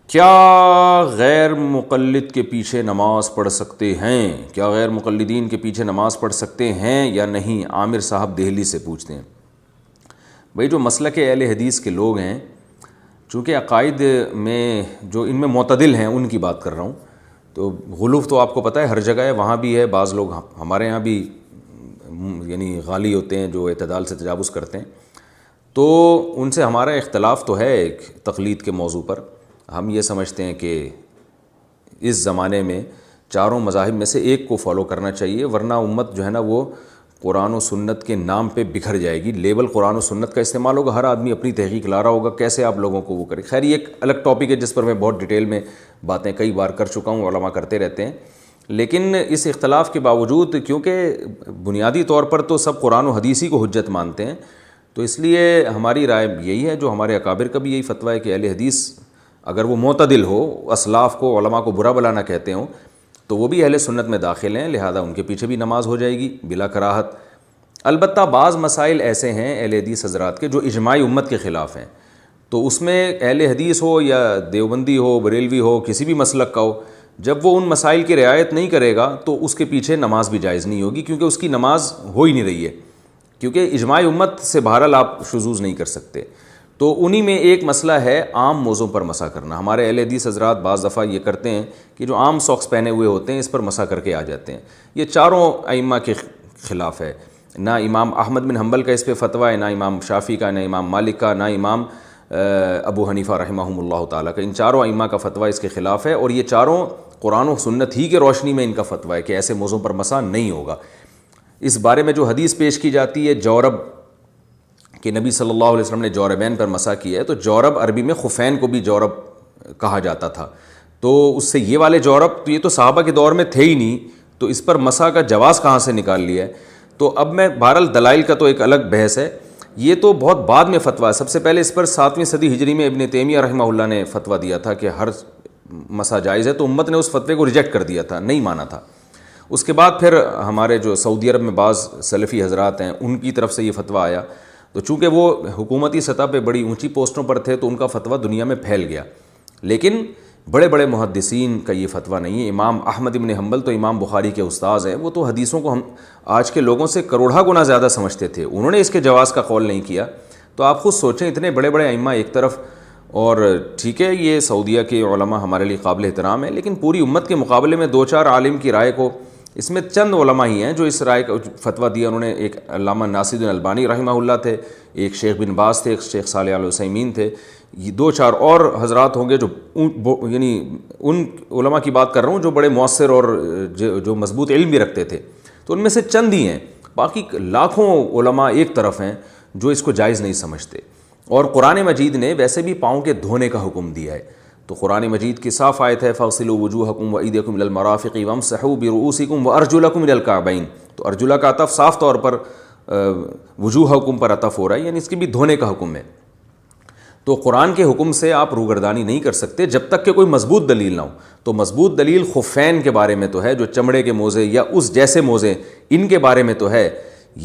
کیا غیر مقلد کے پیچھے نماز پڑھ سکتے ہیں؟ کیا غیر مقلدین کے پیچھے نماز پڑھ سکتے ہیں یا نہیں؟ عامر صاحب دہلی سے پوچھتے ہیں۔ بھئی جو مسلک اہل حدیث کے لوگ ہیں، چونکہ عقائد میں جو ان میں معتدل ہیں ان کی بات کر رہا ہوں، تو غلوف تو آپ کو پتہ ہے ہر جگہ ہے، وہاں بھی ہے، بعض لوگ ہمارے ہاں بھی یعنی غالی ہوتے ہیں جو اعتدال سے تجاوز کرتے ہیں، تو ان سے ہمارا اختلاف تو ہے ایک تقلید کے موضوع پر۔ ہم یہ سمجھتے ہیں کہ اس زمانے میں چاروں مذاہب میں سے ایک کو فالو کرنا چاہیے، ورنہ امت جو ہے نا وہ قرآن و سنت کے نام پہ بکھر جائے گی۔ لیبل قرآن و سنت کا استعمال ہوگا، ہر آدمی اپنی تحقیق لا رہا ہوگا، کیسے آپ لوگوں کو وہ کرے۔ خیر یہ ایک الگ ٹاپک ہے جس پر میں بہت ڈیٹیل میں باتیں کئی بار کر چکا ہوں، علماء کرتے رہتے ہیں، لیکن اس اختلاف کے باوجود کیونکہ بنیادی طور پر تو سب قرآن و حدیثی کو حجت مانتے ہیں، تو اس لیے ہماری رائے یہی ہے، جو ہمارے اکابر کا بھی یہی فتویٰ ہے کہ اہل حدیث اگر وہ معتدل ہو، اسلاف کو علماء کو برا بلا نہ کہتے ہوں، تو وہ بھی اہل سنت میں داخل ہیں، لہذا ان کے پیچھے بھی نماز ہو جائے گی بلا کراہت۔ البتہ بعض مسائل ایسے ہیں اہل حدیث حضرات کے جو اجماعی امت کے خلاف ہیں، تو اس میں اہل حدیث ہو یا دیوبندی ہو، بریلوی ہو، کسی بھی مسلک کا ہو، جب وہ ان مسائل کی رعایت نہیں کرے گا تو اس کے پیچھے نماز بھی جائز نہیں ہوگی، کیونکہ اس کی نماز ہو ہی نہیں رہی ہے، کیونکہ اجماعی امت سے بہرحال آپ شذوذ نہیں کر سکتے۔ تو انہی میں ایک مسئلہ ہے عام موضوع پر مسح کرنا۔ ہمارے اہل حدیث حضرات بعض دفعہ یہ کرتے ہیں کہ جو عام ساکس پہنے ہوئے ہوتے ہیں اس پر مسح کر کے آ جاتے ہیں، یہ چاروں ائمہ کے خلاف ہے۔ نہ امام احمد بن حنبل کا اس پہ فتویٰ ہے، نہ امام شافعی کا، نہ امام مالک کا، نہ امام ابو حنیفہ رحمہم اللہ تعالیٰ کا۔ ان چاروں ائمہ کا فتویٰ اس کے خلاف ہے، اور یہ چاروں قرآن و سنت ہی کے روشنی میں ان کا فتویٰ ہے کہ ایسے موضوع پر مسح نہیں ہوگا۔ اس بارے میں جو حدیث پیش کی جاتی ہے جورب کہ نبی صلی اللہ علیہ وسلم نے جوربین پر مسح کیا ہے، تو جورب عربی میں خفین کو بھی جورب کہا جاتا تھا، تو اس سے یہ والے جورب تو یہ تو صحابہ کے دور میں تھے ہی نہیں، تو اس پر مسح کا جواز کہاں سے نکال لیا ہے؟ تو اب میں بہرحال دلائل کا تو ایک الگ بحث ہے، یہ تو بہت بعد میں فتویٰ ہے۔ سب سے پہلے اس پر 7ویں صدی ہجری میں ابن تیمیہ رحمہ اللہ نے فتویٰ دیا تھا کہ ہر مسح جائز ہے، تو امت نے اس فتوے کو ریجیکٹ کر دیا تھا، نہیں مانا تھا۔ اس کے بعد پھر ہمارے جو سعودی عرب میں بعض سلفی حضرات ہیں ان کی طرف سے یہ فتویٰ آیا، تو چونکہ وہ حکومتی سطح پہ بڑی اونچی پوسٹوں پر تھے تو ان کا فتویٰ دنیا میں پھیل گیا، لیکن بڑے بڑے محدثین کا یہ فتویٰ نہیں ہے۔ امام احمد بن حنبل تو امام بخاری کے استاذ ہیں، وہ تو حدیثوں کو ہم آج کے لوگوں سے کروڑہ گنا زیادہ سمجھتے تھے، انہوں نے اس کے جواز کا قول نہیں کیا۔ تو آپ خود سوچیں، اتنے بڑے بڑے ائمہ ایک طرف، اور ٹھیک ہے یہ سعودیہ کے علماء ہمارے لیے قابل احترام ہیں، لیکن پوری امت کے مقابلے میں دو چار عالم کی رائے کو، اس میں چند علماء ہی ہیں جو اس رائے کا فتویٰ دیا انہوں نے۔ ایک علامہ ناصر البانی رحمہ اللہ تھے، ایک شیخ بن باز تھے، ایک شیخ صالح علیہ عثیمین تھے، یہ دو چار اور حضرات ہوں گے جو یعنی ان علماء کی بات کر رہا ہوں جو بڑے مؤثر اور جو مضبوط علم بھی رکھتے تھے، تو ان میں سے چند ہی ہیں، باقی لاکھوں علماء ایک طرف ہیں جو اس کو جائز نہیں سمجھتے۔ اور قرآن مجید نے ویسے بھی پاؤں کے دھونے کا حکم دیا ہے، تو قرآن مجید کی صاف آیت ہے فَاغْسِلُوا وُجُوهَكُمْ وَأَيْدِيَكُمْ إِلَى الْمَرَافِقِ وَامْسَحُوا بِرُؤُوسِكُمْ وَأَرْجُلَكُمْ إِلَى الْكَعْبَيْنِ۔ تو ارجلا کا عطف صاف طور پر وجوہکم پر عطف ہو رہا ہے، یعنی اس کے بھی دھونے کا حکم ہے۔ تو قرآن کے حکم سے آپ روگردانی نہیں کر سکتے جب تک کہ کوئی مضبوط دلیل نہ ہو۔ تو مضبوط دلیل خفین کے بارے میں تو ہے، جو چمڑے کے موزے یا اس جیسے موزے، ان کے بارے میں تو ہے۔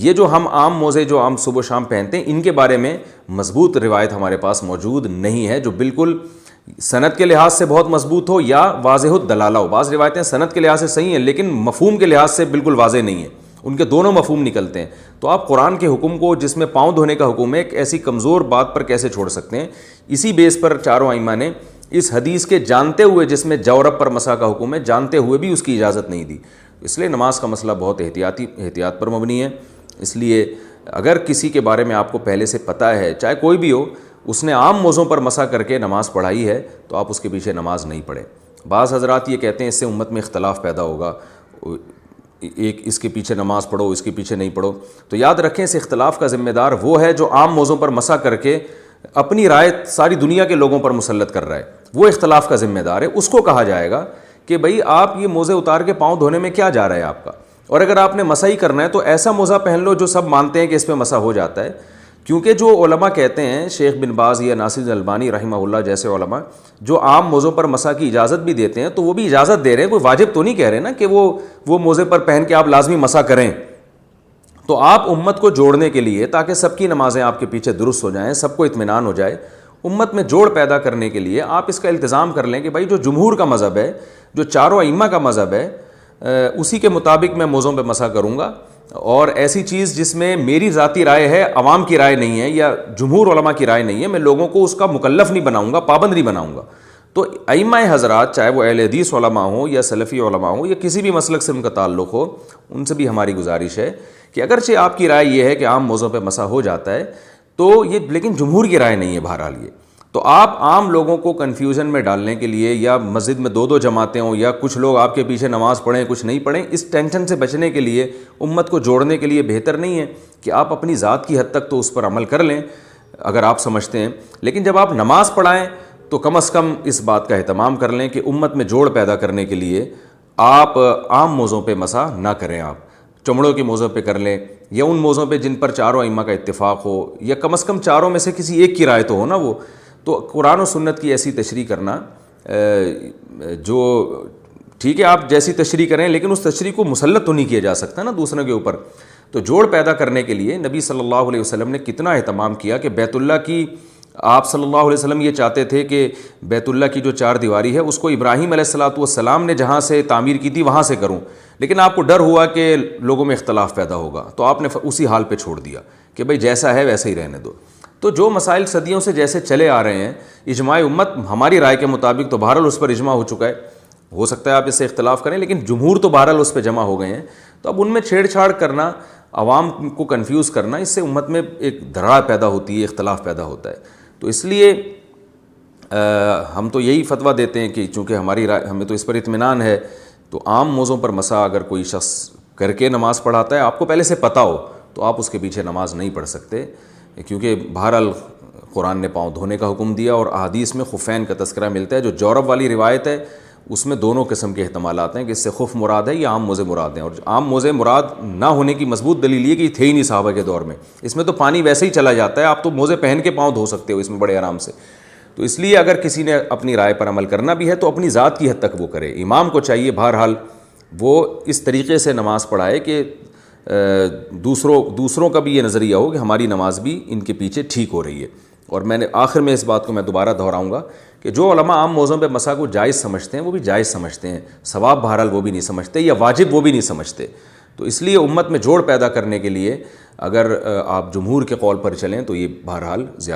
یہ جو ہم عام موزے جو عام صبح و شام پہنتے ہیں، ان کے بارے میں مضبوط روایت ہمارے پاس موجود نہیں ہے جو بالکل سند کے لحاظ سے بہت مضبوط ہو یا واضح الدلالہ ہو۔ بعض روایتیں سند کے لحاظ سے صحیح ہیں لیکن مفہوم کے لحاظ سے بالکل واضح نہیں ہیں، ان کے دونوں مفہوم نکلتے ہیں۔ تو آپ قرآن کے حکم کو، جس میں پاؤں دھونے کا حکم ہے، ایک ایسی کمزور بات پر کیسے چھوڑ سکتے ہیں؟ اسی بیس پر چاروں ائمہ نے اس حدیث کے جانتے ہوئے، جس میں جورب پر مسح کا حکم ہے، جانتے ہوئے بھی اس کی اجازت نہیں دی۔ اس لیے نماز کا مسئلہ بہت احتیاط پر مبنی ہے۔ اس لیے اگر کسی کے بارے میں آپ کو پہلے سے پتہ ہے، چاہے کوئی بھی ہو، اس نے عام موضوع پر مسح کر کے نماز پڑھائی ہے، تو آپ اس کے پیچھے نماز نہیں پڑھیں۔ بعض حضرات یہ کہتے ہیں اس سے امت میں اختلاف پیدا ہوگا، ایک اس کے پیچھے نماز پڑھو، اس کے پیچھے نہیں پڑھو۔ تو یاد رکھیں اس اختلاف کا ذمہ دار وہ ہے جو عام موضوع پر مسح کر کے اپنی رائے ساری دنیا کے لوگوں پر مسلط کر رہا ہے، وہ اختلاف کا ذمہ دار ہے۔ اس کو کہا جائے گا کہ بھئی آپ یہ موزے اتار کے پاؤں دھونے میں کیا جا رہا ہے آپ کا، اور اگر آپ نے مسح ہی کرنا ہے تو ایسا موزہ پہن لو جو سب مانتے ہیں کہ اس پہ مسح ہو جاتا ہے۔ کیونکہ جو علماء کہتے ہیں، شیخ بن باز یا ناصر البانی رحمہ اللہ جیسے علماء جو عام موضوع پر مسح کی اجازت بھی دیتے ہیں، تو وہ بھی اجازت دے رہے ہیں، کوئی واجب تو نہیں کہہ رہے نا کہ وہ موزے پر پہن کے آپ لازمی مسح کریں۔ تو آپ امت کو جوڑنے کے لیے، تاکہ سب کی نمازیں آپ کے پیچھے درست ہو جائیں، سب کو اطمینان ہو جائے، امت میں جوڑ پیدا کرنے کے لیے آپ اس کا التزام کر لیں کہ بھائی جو جمہور کا مذہب ہے، جو چاروں ائمہ کا مذہب ہے، اسی کے مطابق میں موضوع پہ مسح کروں گا، اور ایسی چیز جس میں میری ذاتی رائے ہے، عوام کی رائے نہیں ہے یا جمہور علماء کی رائے نہیں ہے، میں لوگوں کو اس کا مکلف نہیں بناؤں گا، پابند نہیں بناؤں گا۔ تو ائمہ حضرات چاہے وہ اہل حدیث علماء ہوں یا سلفی علماء ہوں یا کسی بھی مسلک سے ان کا تعلق ہو، ان سے بھی ہماری گزارش ہے کہ اگرچہ آپ کی رائے یہ ہے کہ عام موضوع پہ مسح ہو جاتا ہے تو یہ، لیکن جمہور کی رائے نہیں ہے بہرحال یہ۔ تو آپ عام لوگوں کو کنفیوژن میں ڈالنے کے لیے، یا مسجد میں دو جماعتیں ہوں یا کچھ لوگ آپ کے پیچھے نماز پڑھیں کچھ نہیں پڑھیں، اس ٹینشن سے بچنے کے لیے، امت کو جوڑنے کے لیے بہتر نہیں ہے کہ آپ اپنی ذات کی حد تک تو اس پر عمل کر لیں اگر آپ سمجھتے ہیں، لیکن جب آپ نماز پڑھائیں تو کم از کم اس بات کا اہتمام کر لیں کہ امت میں جوڑ پیدا کرنے کے لیے آپ عام موضوع پہ مسح نہ کریں، آپ چمڑوں کے موضوع پہ کر لیں، یا ان موضوع پہ جن پر چاروں ائمہ کا اتفاق ہو، یا کم از کم چاروں میں سے کسی ایک کی رائے تو ہو نا وہ۔ تو قرآن و سنت کی ایسی تشریح کرنا، جو ٹھیک ہے آپ جیسی تشریح کریں لیکن اس تشریح کو مسلط تو نہیں کیا جا سکتا نا دوسروں کے اوپر۔ تو جوڑ پیدا کرنے کے لیے نبی صلی اللہ علیہ وسلم نے کتنا اہتمام کیا کہ بیت اللہ کی، آپ صلی اللہ علیہ وسلم یہ چاہتے تھے کہ بیت اللہ کی جو چار دیواری ہے اس کو ابراہیم علیہ السلام نے جہاں سے تعمیر کی تھی وہاں سے کروں، لیکن آپ کو ڈر ہوا کہ لوگوں میں اختلاف پیدا ہوگا تو آپ نے اسی حال پہ چھوڑ دیا کہ بھئی جیسا ہے ویسے ہی رہنے دو۔ تو جو مسائل صدیوں سے جیسے چلے آ رہے ہیں، اجماع امت ہماری رائے کے مطابق تو بہرحال اس پر اجماع ہو چکا ہے، ہو سکتا ہے آپ اس سے اختلاف کریں لیکن جمہور تو بہرحال اس پہ جمع ہو گئے ہیں۔ تو اب ان میں چھیڑ چھاڑ کرنا، عوام کو کنفیوز کرنا، اس سے امت میں ایک دراڑ پیدا ہوتی ہے، اختلاف پیدا ہوتا ہے۔ تو اس لیے ہم تو یہی فتویٰ دیتے ہیں کہ چونکہ ہماری رائے، ہمیں تو اس پر اطمینان ہے، تو عام موضوع پر مسح اگر کوئی شخص کر کے نماز پڑھاتا ہے، آپ کو پہلے سے پتہ ہو، تو آپ اس کے پیچھے نماز نہیں پڑھ سکتے، کیونکہ بہرحال قرآن نے پاؤں دھونے کا حکم دیا اور احادیث میں خفین کا تذکرہ ملتا ہے۔ جو جورب والی روایت ہے اس میں دونوں قسم کے احتمالات ہیں کہ اس سے خف مراد ہے یا عام موزے مراد ہیں، اور عام موزے مراد نہ ہونے کی مضبوط دلیل یہ کہ یہ تھے ہی نہیں صحابہ کے دور میں، اس میں تو پانی ویسے ہی چلا جاتا ہے، آپ تو موزے پہن کے پاؤں دھو سکتے ہو اس میں بڑے آرام سے۔ تو اس لیے اگر کسی نے اپنی رائے پر عمل کرنا بھی ہے تو اپنی ذات کی حد تک وہ کرے۔ امام کو چاہیے بہرحال وہ اس طریقے سے نماز پڑھائے کہ دوسروں کا بھی یہ نظریہ ہو کہ ہماری نماز بھی ان کے پیچھے ٹھیک ہو رہی ہے۔ اور میں نے آخر میں اس بات کو میں دوبارہ دہراؤں گا کہ جو علماء عام موضوع پہ مسح کو جائز سمجھتے ہیں وہ بھی جائز سمجھتے ہیں، ثواب بہرحال وہ بھی نہیں سمجھتے، یا واجب وہ بھی نہیں سمجھتے۔ تو اس لیے امت میں جوڑ پیدا کرنے کے لیے اگر آپ جمہور کے قول پر چلیں تو یہ بہرحال زیادہ